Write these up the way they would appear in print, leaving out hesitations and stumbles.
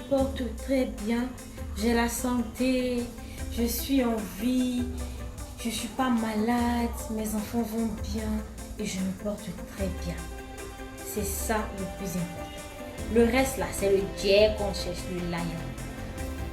porte très bien. J'ai la santé. Je suis en vie. Je ne suis pas malade. Mes enfants vont bien. Et je me porte très bien. C'est ça le plus important. Le reste là, c'est le Jack qu'on cherche, le lion.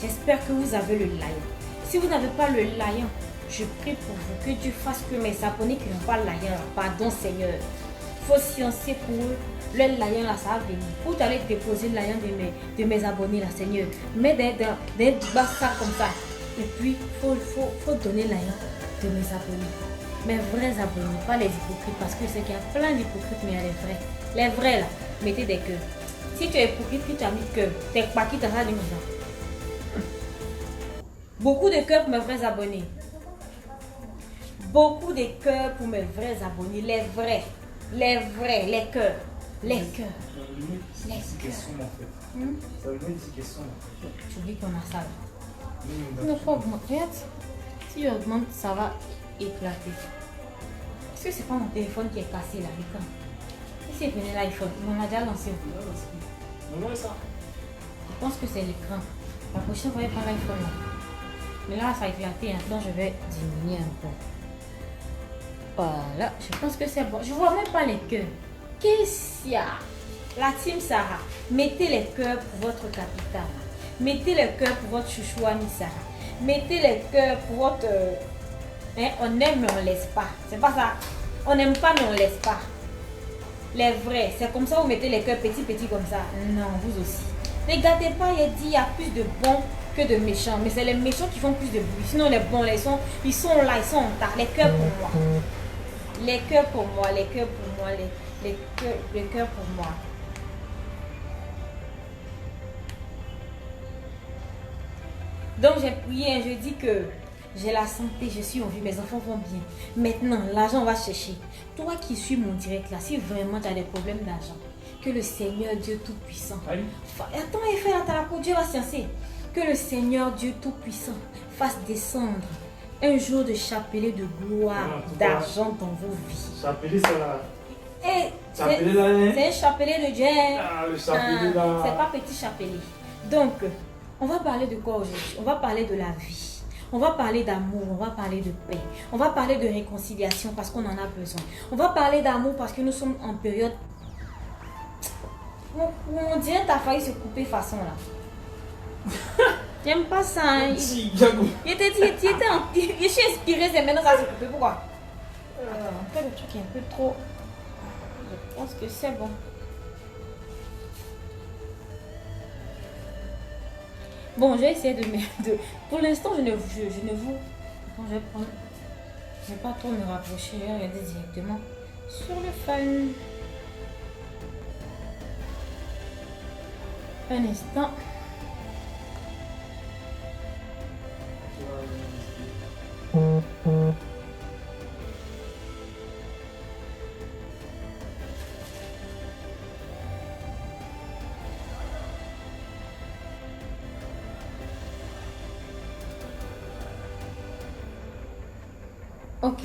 J'espère que vous avez le lion. Si vous n'avez pas le lion, je prie pour vous que Dieu fasse que mes abonnés qui n'ont pas le lion, pardon Seigneur, il faut sciencer pour eux. Le lion là, ça va venir. Où tu allais déposer le lion de mes abonnés là, Seigneur. Mets des bassins comme ça. Et puis, il faut donner le lion de mes abonnés. Mes vrais abonnés, pas les hypocrites. Parce que c'est qu'il y a plein d'hypocrites, mais il y a les vrais. Les vrais là, mettez des cœurs. Si tu es hypocrite, tu as mis cœur. T'es pas qui t'a dit ça. Beaucoup de cœurs pour mes vrais abonnés. Beaucoup de cœurs pour mes vrais abonnés. Les vrais. Les vrais. Les cœurs. Les cœurs. Les questions en fait. Ça veut dire des questions en fait. Tu dis qu'on a ça là. Il ne faut augmenter. Regarde. Si j'augmente, ça va éclater. Est-ce que c'est pas mon téléphone qui est cassé là, l'écran? Si c'est venu l'iPhone, on a déjà lancé. Non, ça. Je pense que c'est l'écran. La prochaine fois, il prend l'iPhone là. Mais là, ça a éclaté, hein, donc je vais diminuer un peu. Voilà, je pense que c'est bon. Je vois même pas les cœurs. Qu'est-ce qu'il y a? La team Sarah, mettez les cœurs pour votre capitale. Mettez les cœurs pour votre chouchou Ami Sarah. Mettez les cœurs pour votre... on aime mais on laisse pas. C'est pas ça. On n'aime pas mais on laisse pas. Les vrais, c'est comme ça vous mettez les cœurs petits comme ça. Non, vous aussi. Ne gâtez pas, il dit il y a plus de bons que de méchants. Mais c'est les méchants qui font plus de bruit. Sinon les bons, ils sont là, ils sont en tas. Les cœurs pour moi. Les cœurs pour moi, les cœurs pour moi, les cœurs pour moi. Donc j'ai prié, je dis que j'ai la santé, je suis en vie, mes enfants vont bien. Maintenant, l'argent, on va chercher. Toi qui suis mon direct là, si vraiment tu as des problèmes d'argent, que le Seigneur Dieu Tout-Puissant... Attends, Eiffel, attends, Dieu va sciencer. Que le Seigneur Dieu Tout-Puissant fasse descendre un jour de chapelet de gloire, d'argent dans vos vies. Chapelet, ça là. C'est un chapelet de Dieu. Ah, le chapelet là. C'est pas petit chapelet. Donc, on va parler de quoi aujourd'hui? On va parler de la vie. On va parler d'amour, on va parler de paix. On va parler de réconciliation parce qu'on en a besoin. On va parler d'amour parce que nous sommes en période où on dirait que tu as failli se couper façon là. J'aime pas ça. Hein. Je suis inspirée, c'est maintenant ça se couper. Pourquoi? On fait le truc un peu trop. Je pense que c'est bon. Bon, je vais essayer de... Pour l'instant, je ne vous... Bon, je vais prendre... Je ne vais pas trop me rapprocher. Je vais regarder directement sur le fun. Un instant. Ok.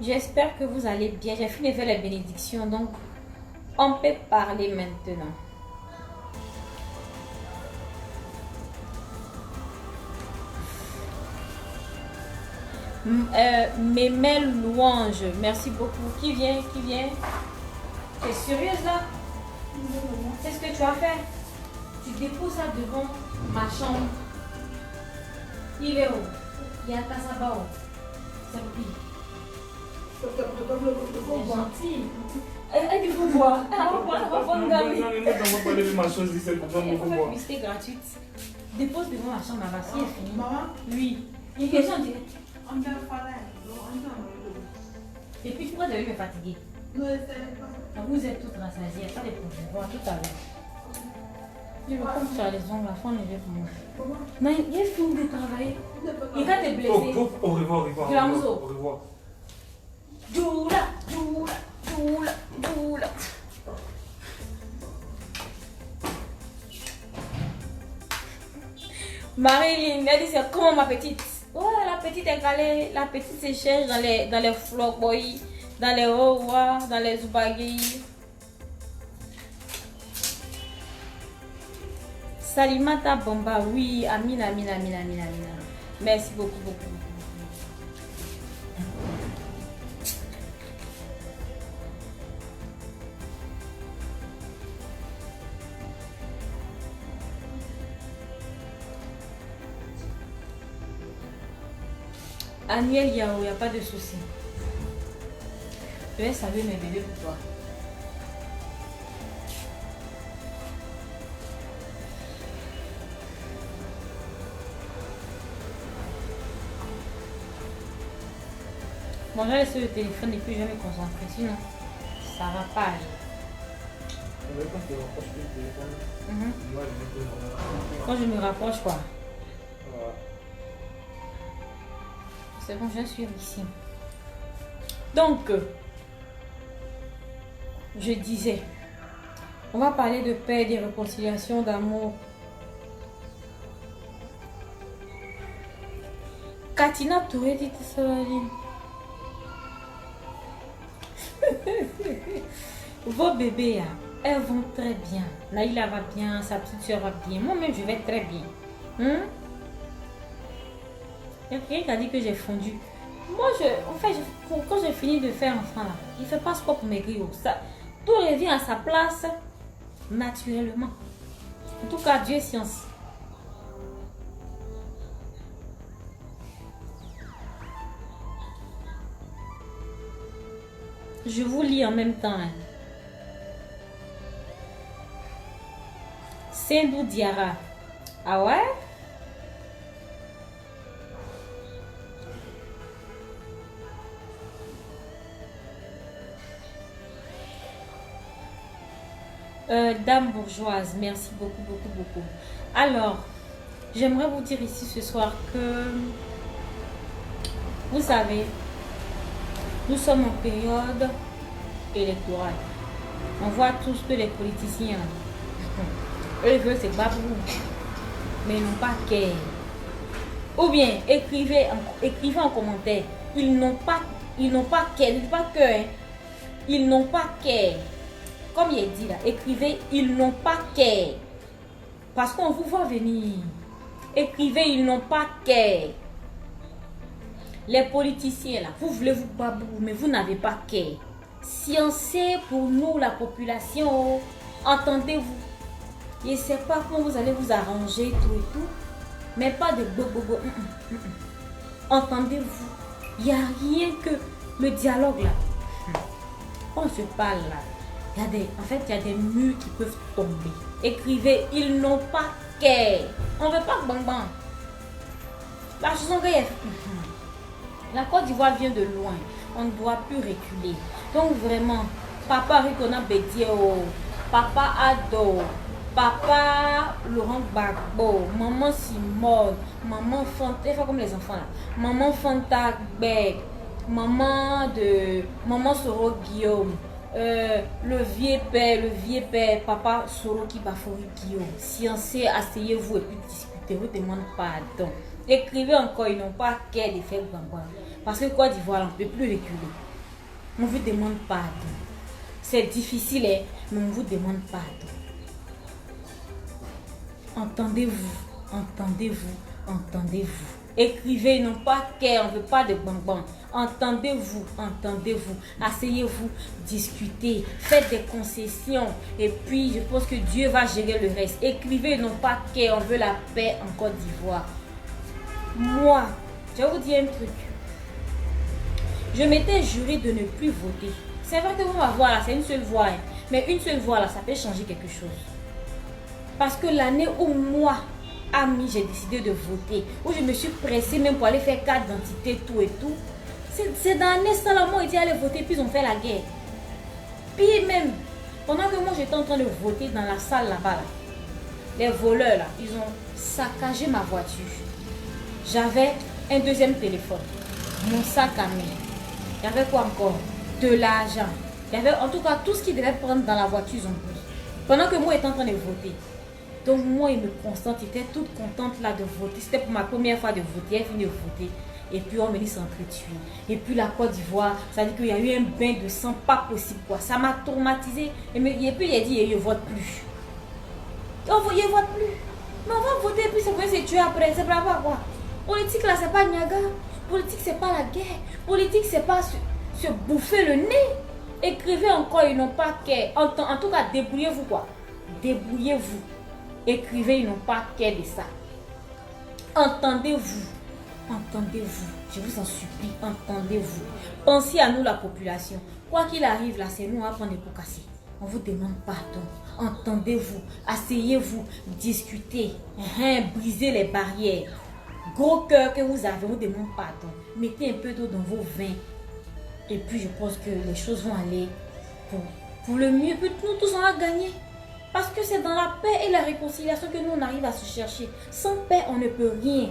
J'espère que vous allez bien. J'ai fini de faire les bénédictions, donc on peut parler maintenant. Mémel Louange, merci beaucoup. Qui vient? Tu es sérieuse là? C'est ce que tu as fait. Tu déposes ça devant ma chambre. Il est où? Il y a Kasabao. C'est qui? C'est gentil. Il faut boire. On va prendre une gamme. Non, on va parler de ma chose, c'est pour ça qu'on va boire. Publicité gratuite. Dépose devant ma chambre, ma fille est finie. Maman? Oui. Une question directe. Et puis pourquoi vous avez me fatiguer? Vous êtes toutes rassasiées, il n'y a pas de problème. Bon, tout à l'heure. Je veux comme tu as les ongles, la fin lever pour moi. Non, il est fini de travailler. Et quand tu es blessé. Au revoir. De la mousso. Au revoir. Doula. Marilyn, elle dit c'est comment ma petite? Ouais, la petite est calée, la petite se cherche dans les flock boys, dans les rois, dans les zoubagis. Salimata Bomba, oui, Amina, Amina, Amina, Amina, Amina. Merci beaucoup, beaucoup. Aniel Yao, il n'y a pas de souci. Je vais saluer mes bébés pour toi. Bon, je vais laisser le téléphone et puis je vais me concentrer, sinon ça va pas aller. Quand je me rapproche, quoi. C'est bon, je suis ici. Donc, je disais, on va parler de paix, de réconciliation, d'amour. Katina Touré dit ça. Vos bébés, là, elles vont très bien. Naïla va bien, sa petite soeur va bien. Moi-même, je vais très bien. Il y a quelqu'un qui a dit que j'ai fondu. Moi, quand j'ai fini de faire enfant, là, il ne fait pas sport pour maigrir. Ça, tout revient à sa place naturellement. En tout cas, Dieu est science. Je vous lis en même temps. Sindou Diara. Ah ouais? Dame bourgeoise, merci beaucoup, beaucoup, beaucoup. Alors, j'aimerais vous dire ici ce soir que, vous savez, nous sommes en période électorale. On voit tous que les politiciens, eux veulent se battre, mais ils n'ont pas cœur. Ou bien, écrivez en commentaire, ils n'ont pas cœur, ne dites pas cœur, ils n'ont pas cœur. Comme il est dit là, écrivez, ils n'ont pas cœur. Parce qu'on vous voit venir. Écrivez, ils n'ont pas cœur. Les politiciens là, vous voulez vous babou, mais vous n'avez pas cœur. Sciencez pour nous, la population. Entendez-vous. Je ne sais pas comment vous allez vous arranger, tout et tout. Mais pas de bobo. Entendez-vous. Il n'y a rien que le dialogue là. On se parle là. En fait, il y a des murs qui peuvent tomber. Écrivez, ils n'ont pas cœur. On ne veut pas bang bang. La chanson que la Côte d'Ivoire vient de loin. On ne doit plus reculer. Donc vraiment, Papa Rikona Bedio, Papa Ado, Papa Laurent Gbagbo, Maman Simone, Maman Fanta, il faut comme les enfants là. Maman Fanta Beg, Maman Soro Guillaume. Le vieux père, Papa Soroki Bafori Guillaume. Sciencez, asseyez-vous et puis discutez, vous demandez pardon. Écrivez encore, ils n'ont pas qu'à de faire bambam. Parce que Côte d'Ivoire, on ne peut plus reculer. On vous demande pardon. C'est difficile, hein, mais on vous demande pardon. Entendez-vous, entendez-vous, entendez-vous. Écrivez, non pas qu'elle, on ne veut pas de bambam. Entendez-vous, entendez-vous. Asseyez-vous, discutez, faites des concessions. Et puis, je pense que Dieu va gérer le reste. Écrivez, non pas qu'elle, on veut la paix en Côte d'Ivoire. Moi, je vais vous dire un truc. Je m'étais juré de ne plus voter. C'est vrai que vous m'avez voir là, c'est une seule voix. Hein. Mais une seule voix là, ça peut changer quelque chose. Parce que l'année où moi, ami, j'ai décidé de voter, où je me suis pressée même pour aller faire carte d'identité, tout et tout, c'est dans l'année ça là, moi, ils dit aller voter, puis ils ont fait la guerre. Puis même, pendant que moi j'étais en train de voter dans la salle là-bas, là, les voleurs là, ils ont saccagé ma voiture. J'avais un deuxième téléphone, mon sac à main. Il y avait quoi encore? De l'argent. Il y avait en tout cas tout ce qu'ils devaient prendre dans la voiture, ils ont pris. Pendant que moi j'étais en train de voter. Donc moi, ils me constatent, j'étais toute contente là de voter. C'était pour ma première fois de voter, elle finit de voter. Et puis on me dit s'entretuer. Et puis la Côte d'Ivoire, ça dit qu'il y a eu un bain de sang, pas possible quoi. Ça m'a traumatisé. Et puis il a dit, je ne vote plus. Donc, je ne vote plus. Mais on va voter et puis c'est se tuer après. C'est pas quoi. Politique là, c'est pas Niaga. Politique, c'est pas la guerre. Politique, c'est pas se bouffer le nez. Écrivez encore, ils n'ont pas qu'à. En tout cas, débrouillez-vous quoi. Débrouillez-vous. Écrivez, ils n'ont pas qu'à de ça. Entendez-vous. Entendez-vous. Je vous en supplie, entendez-vous. Pensez à nous, la population. Quoi qu'il arrive, là, c'est nous, on va prendre les pots cassés. On vous demande pardon. Entendez-vous. Asseyez-vous. Discutez. Brisez les barrières. Gros cœur que vous avez, on vous demande pardon. Mettez un peu d'eau dans vos vins. Et puis, je pense que les choses vont aller pour le mieux. Puis, nous tous, on va gagner. Parce que c'est dans la paix et la réconciliation que nous, on arrive à se chercher. Sans paix, on ne peut rien.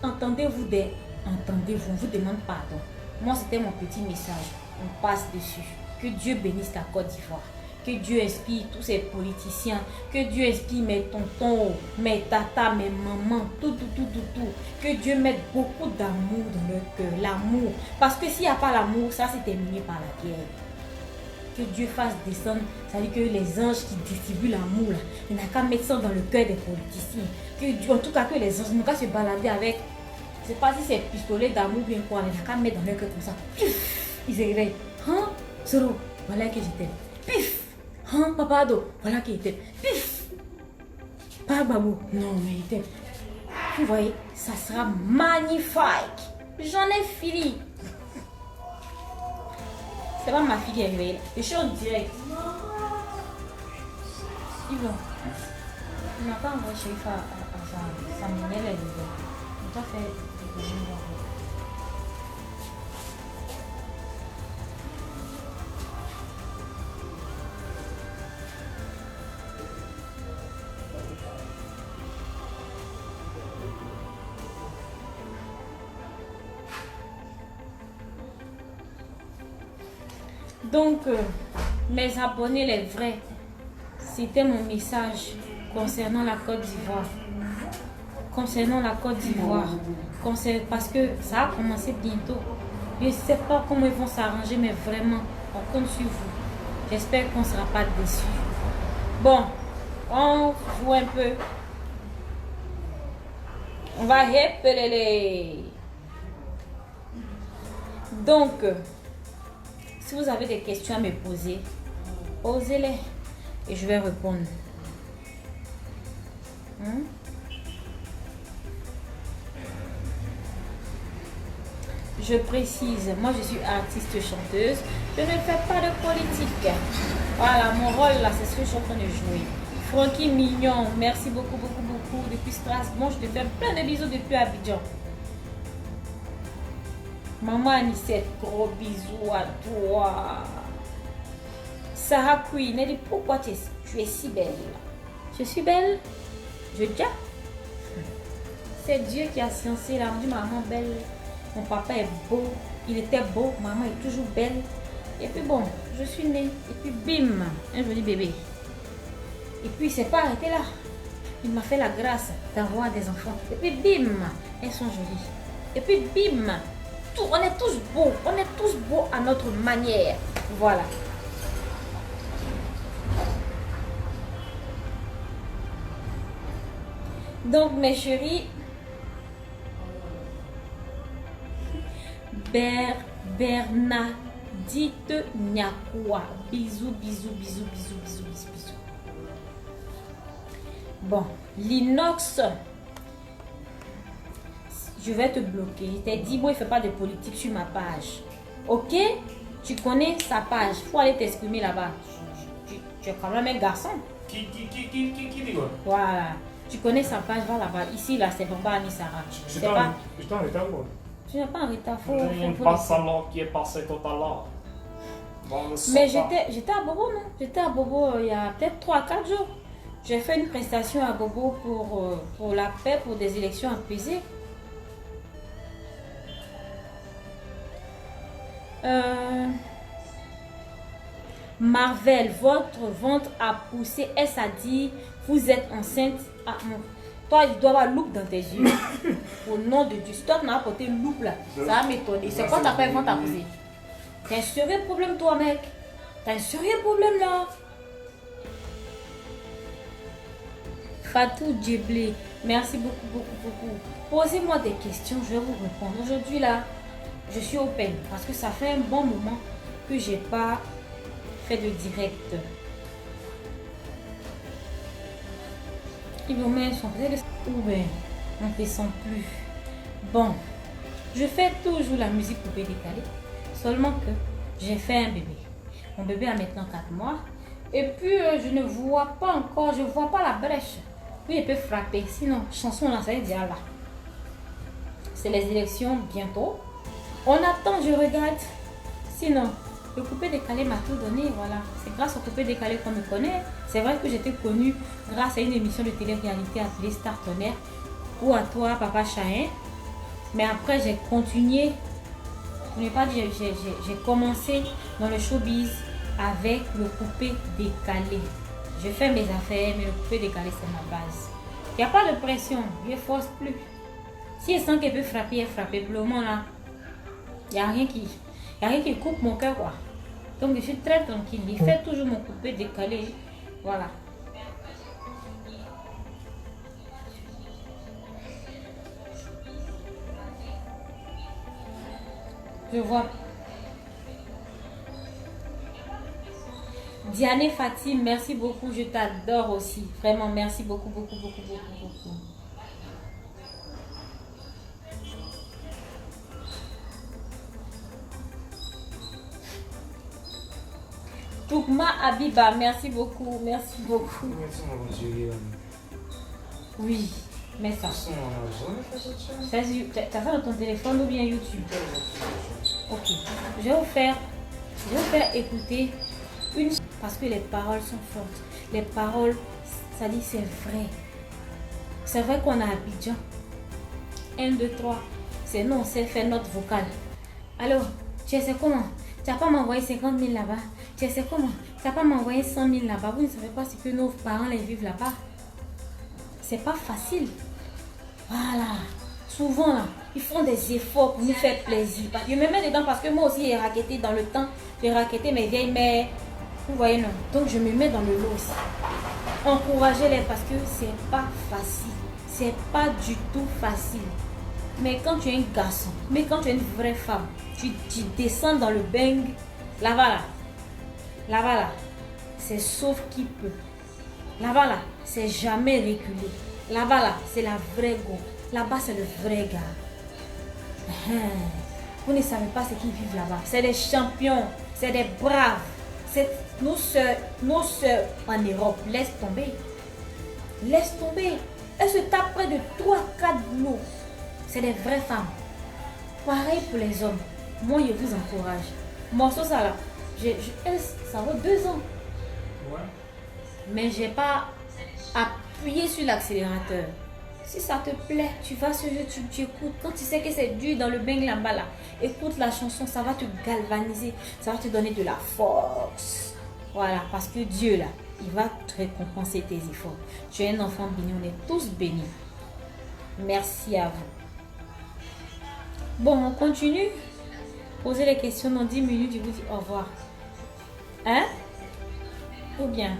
Entendez-vous, entendez-vous, on vous demande pardon. Moi, c'était mon petit message. On passe dessus. Que Dieu bénisse la Côte d'Ivoire. Que Dieu inspire tous ces politiciens. Que Dieu inspire mes tontons, mes tatas, mes mamans, tout. Que Dieu mette beaucoup d'amour dans leur cœur. L'amour. Parce que s'il n'y a pas l'amour, ça c'est terminé par la guerre. Que Dieu fasse descendre, c'est-à-dire que les anges qui distribuent l'amour, là, il n'y a qu'à mettre ça dans le cœur des politiciens. Que Dieu, en tout cas, que les anges n'ont qu'à se balader avec, je ne sais pas si c'est pistolet d'amour bien quoi, il n'y a qu'à mettre dans leur cœur comme ça. Pif, ils se réveillent. Hein, Soro, voilà que j'étais. Pif, hein, Papado, voilà qu'il était. Pif, pas Babou, non, mais il était. Vous voyez, ça sera magnifique. J'en ai fini. C'est pas ma fille qui est réveillée. Je suis en direct. Yvon, il n'a pas envoyé Chérif à sa mignelle, elle est là. Il doit faire des besoins. Donc, mes abonnés, les vrais, c'était mon message concernant la Côte d'Ivoire. Concernant la Côte d'Ivoire. Parce que ça a commencé bientôt. Je ne sais pas comment ils vont s'arranger, mais vraiment, on compte sur vous. J'espère qu'on ne sera pas déçus. Bon, on joue un peu. On va répéter. Donc, si vous avez des questions à me poser, posez-les et je vais répondre. Je précise, moi je suis artiste chanteuse, je ne fais pas de politique. Voilà, mon rôle là, c'est ce que je suis en train de jouer. Francky Mignon, merci beaucoup depuis Strasbourg. Je te fais plein de bisous depuis Abidjan. Maman Anicette, gros bisous à toi. Sarah Queen, elle dit pourquoi tu es si belle? Je suis belle? Je dis, c'est Dieu qui a sciencé là. On dit maman belle. Mon papa est beau. Il était beau. Maman est toujours belle. Et puis bon, je suis née. Et puis bim, un joli bébé. Et puis il ne s'est pas arrêté là. Il m'a fait la grâce d'avoir des enfants. Et puis bim, elles sont jolies. Et puis bim. On est tous beaux à notre manière. Voilà. Donc mes chéris, Bernadette Nyakwa, bisous. Bon, l'inox, je vais te bloquer. Je t'ai dit, moi, il ne fait pas de politique sur ma page. Ok? Tu connais sa page. Il faut aller t'exprimer là-bas. Tu es quand même un garçon. Qui dit quoi? Voilà. Tu connais sa page, va là-bas. Ici, là, c'est Bamba Anisara. Je suis en retard, quoi. Tu n'es pas en retard. Il passe à l'heure qui est passé tout à l'heure. Mais j'étais à Bobo, non? J'étais à Bobo il y a peut-être 3-4 jours. J'ai fait une prestation à Bobo pour la paix, pour des élections apaisées. Marvel, votre ventre a poussé. Est-ce à dire vous êtes enceinte? Ah, non. Toi, il doit avoir loupe dans tes yeux. Au nom de Dieu. Si toi, tu n'as pas porté loupe là, ça va m'étonner. C'est quoi ta ventre à pousser? T'as un sérieux problème, toi, mec. T'as un sérieux problème là. Fatou Djeblé, merci beaucoup, beaucoup, beaucoup. Posez-moi des questions, je vais vous répondre. Aujourd'hui, là, je suis open parce que ça fait un bon moment que j'ai pas fait de direct. Ils vont mettre son peut-être ou bien on ne descend plus. Bon, je fais toujours la musique poupée décalée, seulement que j'ai fait un bébé. Mon bébé a maintenant 4 mois. Et puis, je ne vois pas encore, je ne vois pas la brèche. Oui, il peut frapper. Sinon, chanson, là, ça est déjà là. C'est les élections bientôt. On attend, je regarde. Sinon, le coupé décalé m'a tout donné, voilà. C'est grâce au coupé décalé qu'on me connaît. C'est vrai que j'étais connue grâce à une émission de télé-réalité appelée Star Tonnerre. Ou à toi, Papa Chahin. Mais après, j'ai continué. Je n'ai pas dit, j'ai commencé dans le showbiz avec le coupé décalé. Je fais mes affaires, mais le coupé décalé, c'est ma base. Il n'y a pas de pression, je ne force plus. Si elle sent qu'elle peut frapper, elle frappe. Pour le moment, là, il n'y a rien qui coupe mon cœur, quoi. Donc, je suis très tranquille. Je fais toujours mon coupé décalé. Voilà. Je vois. Diane Fatim, merci beaucoup, je t'adore aussi. Vraiment, merci beaucoup, beaucoup, beaucoup, beaucoup, beaucoup. Toukma Abiba, merci beaucoup, merci beaucoup. Oui, mais ça. T'as fait dans ton téléphone ou bien YouTube? Ok, je vais vous faire écouter une, parce que les paroles sont fortes. Les paroles, ça dit c'est vrai. C'est vrai qu'on a Abidjan. 1, 2, 3. C'est non, c'est faire notre vocale. Alors, tu sais comment? Tu n'as pas m'envoyé 50 000 là-bas. Tu sais comment? Tu n'as pas m'envoyé 100 000 là-bas. Vous ne savez pas ce que nos parents les vivent là-bas. C'est pas facile. Voilà. Souvent, là, ils font des efforts pour nous faire plaisir. Je me mets dedans parce que moi aussi, j'ai raquetté dans le temps. J'ai raquetté mes vieilles mères. Vous voyez, non? Donc, je me mets dans le lot aussi. Encouragez-les parce que c'est pas facile. C'est pas du tout facile. Mais quand tu es un garçon, mais quand tu es une vraie femme, tu descends dans le bang. Là-bas, là, c'est sauf qui peut. Là-bas, là, c'est jamais reculé. Là-bas, là, c'est la vraie go. Là-bas, c'est le vrai gars. Vous ne savez pas ce qu'ils vivent là-bas. C'est des champions, c'est des braves. C'est nos soeurs en Europe. Laisse tomber. Laisse tomber. Elles se tapent près de 3-4 boulots. C'est des vraies femmes. Pareil pour les hommes. Moi, je vous encourage. Morceau, ça là. Ça vaut 2 ans. Ouais. Mais j'ai pas appuyé sur l'accélérateur. Si ça te plaît, tu vas sur YouTube, tu écoutes. Quand tu sais que c'est dur dans le bang là-bas, là, écoute la chanson, ça va te galvaniser. Ça va te donner de la force. Voilà, parce que Dieu, là, il va te récompenser tes efforts. Tu es un enfant béni, on est tous bénis. Merci à vous. Bon, on continue. Posez les questions dans 10 minutes, je vous dis au revoir. Hein? Ou bien?